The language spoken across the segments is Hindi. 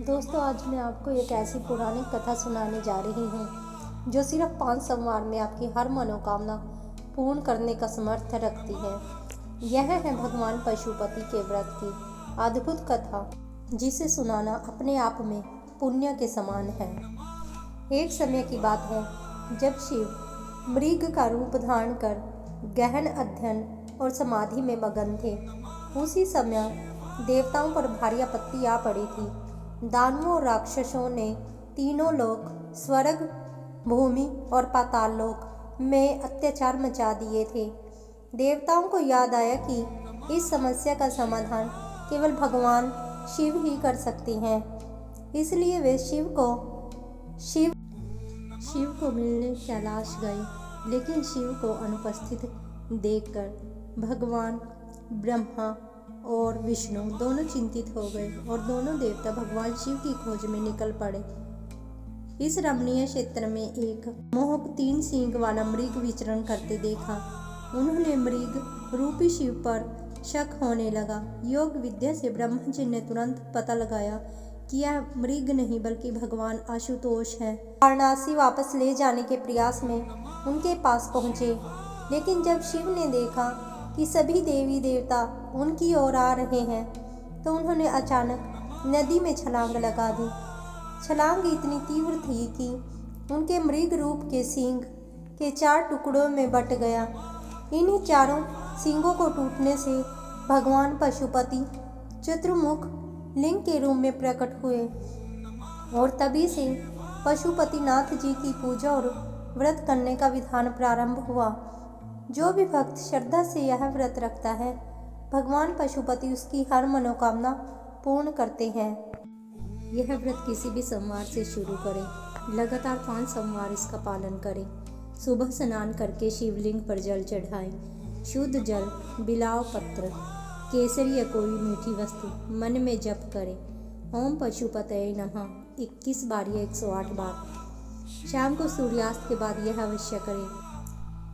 दोस्तों, आज मैं आपको एक ऐसी पौराणिक कथा सुनाने जा रही हूँ जो सिर्फ 5 सोमवार में आपकी हर मनोकामना पूर्ण करने का समर्थ रखती है। यह है भगवान पशुपति के व्रत की अद्भुत कथा, जिसे सुनाना अपने आप में पुण्य के समान है। एक समय की बात है जब शिव मृग का रूप धारण कर गहन अध्ययन और समाधि में मगन थे। उसी समय देवताओं पर भारी आपत्ति आ पड़ी थी। दानवों और राक्षसों ने तीनों लोक, स्वर्ग, भूमि और पाताल लोक में अत्याचार मचा दिए थे। देवताओं को याद आया कि इस समस्या का समाधान केवल भगवान शिव ही कर सकते हैं। इसलिए वे शिव को मिलने कैलाश गए, लेकिन शिव को अनुपस्थित देखकर भगवान ब्रह्मा और विष्णु दोनों चिंतित हो गए और दोनों देवता भगवान शिव की खोज में निकल पड़े। इस रमणीय क्षेत्र में एक मोहक 3 सींग वाला मृग विचरण करते देखा। उन्होंने मृग रूपी शिव पर शक होने लगा। योग विद्या से ब्रह्मा जी ने तुरंत पता लगाया कि यह मृग नहीं बल्कि भगवान आशुतोष है। वाराणसी वापस ले जाने के प्रयास में उनके पास पहुँचे, लेकिन जब शिव ने देखा कि सभी देवी देवता उनकी ओर आ रहे हैं तो उन्होंने अचानक नदी में छलांग लगा दी। छलांग इतनी तीव्र थी कि उनके मृग रूप के सींग के 4 टुकड़ों में बट गया। इन्हीं चारों सींगों को टूटने से भगवान पशुपति चतुर्मुख लिंग के रूप में प्रकट हुए और तभी से पशुपतिनाथ जी की पूजा और व्रत करने का विधान प्रारंभ हुआ। जो भी भक्त श्रद्धा से यह व्रत रखता है, भगवान पशुपति उसकी हर मनोकामना पूर्ण करते हैं। यह व्रत किसी भी सोमवार से शुरू करें। लगातार 5 सोमवार इसका पालन करें। सुबह स्नान करके शिवलिंग पर जल चढ़ाएं। शुद्ध जल, बिलाव पत्र, केसरी या कोई मीठी वस्तु मन में जप करें। ओम पशुपतये नमः 21 बार या 108 बार। शाम को सूर्यास्त के बाद यह अवश्य करें।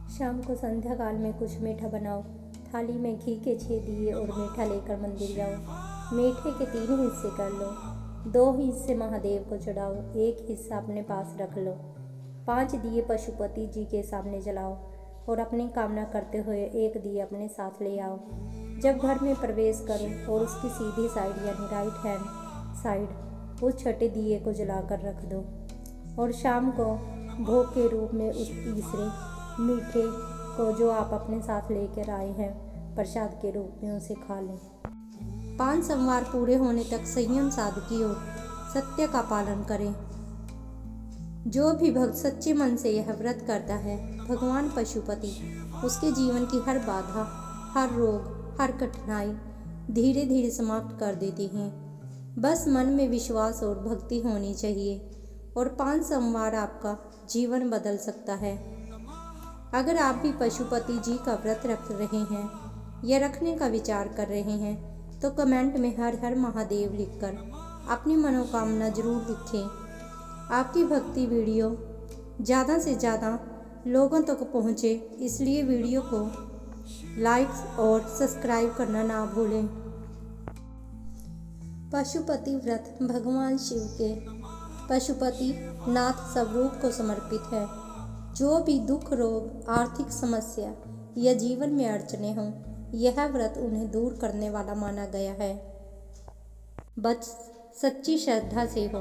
शाम को संध्या काल में कुछ मीठा बनाओ। थाली में घी के 6 दिए और मीठा लेकर मंदिर जाओ। मीठे के 3 हिस्से कर लो। 2 हिस्से महादेव को चढ़ाओ, 1 हिस्सा अपने पास रख लो। 5 दिए पशुपति जी के सामने जलाओ और अपनी कामना करते हुए 1 दिए अपने साथ ले आओ। जब घर में प्रवेश करो और उसकी सीधी साइड यानी राइट हैंड साइड उस छठे दिए को जलाकर रख दो और शाम को भोग के रूप में उस तीसरे मीठे को जो आप अपने साथ लेकर आए हैं प्रसाद के रूप में उसे खा लें। 5 सोमवार पूरे होने तक संयम साधकी और सत्य का पालन करें। जो भी भक्त सच्चे मन से यह व्रत करता है, भगवान पशुपति उसके जीवन की हर बाधा, हर रोग, हर कठिनाई धीरे धीरे समाप्त कर देते हैं। बस मन में विश्वास और भक्ति होनी चाहिए और 5 सोमवार आपका जीवन बदल सकता है। अगर आप भी पशुपति जी का व्रत रख रहे हैं या रखने का विचार कर रहे हैं तो कमेंट में हर हर महादेव लिखकर अपनी मनोकामना जरूर लिखें। आपकी भक्ति वीडियो ज़्यादा से ज़्यादा लोगों तक पहुँचे, इसलिए वीडियो को लाइक और सब्सक्राइब करना ना भूलें। पशुपति व्रत भगवान शिव के पशुपति नाथ स्वरूप को समर्पित है। जो भी दुख, रोग, आर्थिक समस्या या जीवन में अड़चने हों, यह व्रत उन्हें दूर करने वाला माना गया है। बस सच्ची श्रद्धा से हो।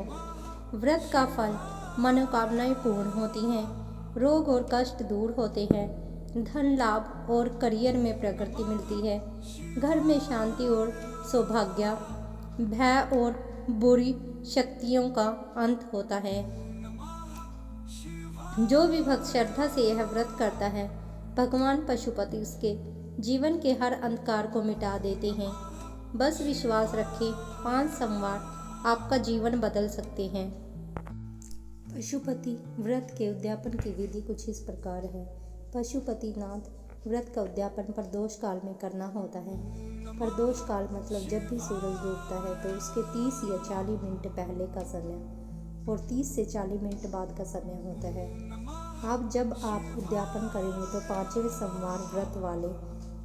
व्रत का फल मनोकामनाएं पूर्ण होती हैं, रोग और कष्ट दूर होते हैं, धन लाभ और करियर में प्रगति मिलती है, घर में शांति और सौभाग्य, भय और बुरी शक्तियों का अंत होता है। जो भी भक्त श्रद्धा से यह व्रत करता है, भगवान पशुपति उसके जीवन के हर अंधकार को मिटा देते हैं। बस विश्वास रखें, 5 सोमवार आपका जीवन बदल सकते हैं। पशुपति व्रत के उद्यापन की विधि कुछ इस प्रकार है। पशुपतिनाथ व्रत का उद्यापन प्रदोष काल में करना होता है। प्रदोष काल मतलब जब भी सूरज डूबता है तो उसके 30 या 40 मिनट पहले का समय और 30 से 40 मिनट बाद का समय होता है। जब आप उद्यापन करेंगे तो 5वें सोमवार व्रत वाले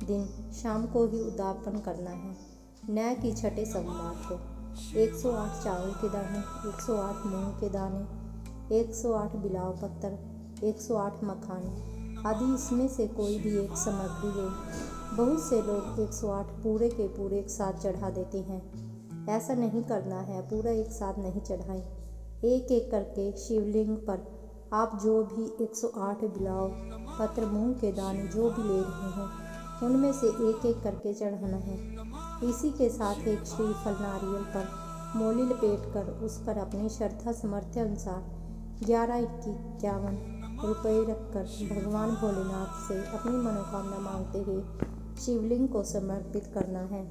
दिन शाम को ही उद्यापन करना है, न कि 6ठे सोमवार को। 108 चावल के दाने, 108 मूंग के दाने, 108 बिलाव पत्तर, 108 मखाने आदि इसमें से कोई भी एक सामग्री ले। बहुत से लोग 108 पूरे के पूरे एक साथ चढ़ा देते हैं। ऐसा नहीं करना है, पूरा एक साथ नहीं चढ़ाएं। एक एक करके शिवलिंग पर आप जो भी 108 बिलाव पत्र मूंग के दाने जो भी ले रहे हैं उनमें से एक एक करके चढ़ाना है। इसी के साथ एक श्रीफल नारियल पर मोली लपेट कर उस पर अपनी श्रद्धा सामर्थ्य अनुसार 1151 रुपये रखकर भगवान भोलेनाथ से अपनी मनोकामना मांगते हुए शिवलिंग को समर्पित करना है।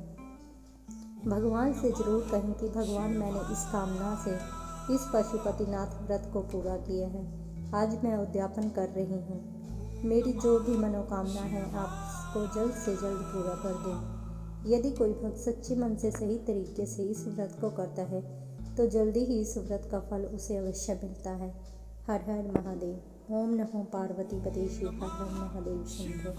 भगवान से जरूर कहें कि भगवान, मैंने इस कामना से इस पशुपतिनाथ व्रत को पूरा किया है। आज मैं उद्यापन कर रही हूँ। मेरी जो भी मनोकामना है आप इसको जल्द से जल्द पूरा कर दें। यदि कोई भक्त सच्चे मन से सही तरीके से इस व्रत को करता है तो जल्दी ही इस व्रत का फल उसे अवश्य मिलता है। हर हर महादेव। ओम नमो पार्वती पते शिव हर हर महादेव शंभो।